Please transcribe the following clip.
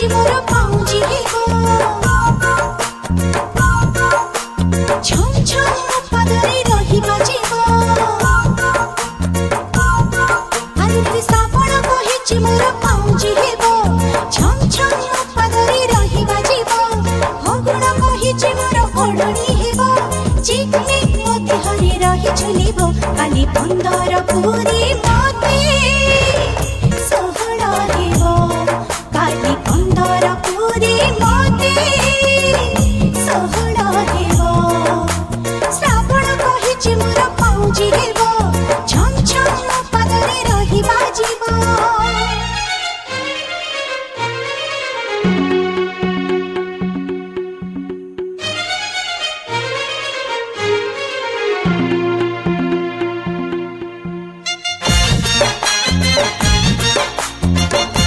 କହିଛି ମୋର ପାଉଁଜି ହେବ ଛମ୍ ଛମ୍ ପାଦରେ ରହିବା ଯିବ ଆରେ ଶ୍ରାବଣ କହିଛି ମୋର ପାଉଁଜି ହେବ ଛମ୍ ଛମ୍ ପାଦରେ ରହିବା ଯିବ ଫଗୁଣ କହିଛି ମୋର ଓଢ଼ଣୀ ହେବ ଚିକ୍‌ମିକ୍ ମୋ ଦେହରେ ରହି ଝୁଲିବ କାଲି 15 ପୁରୀ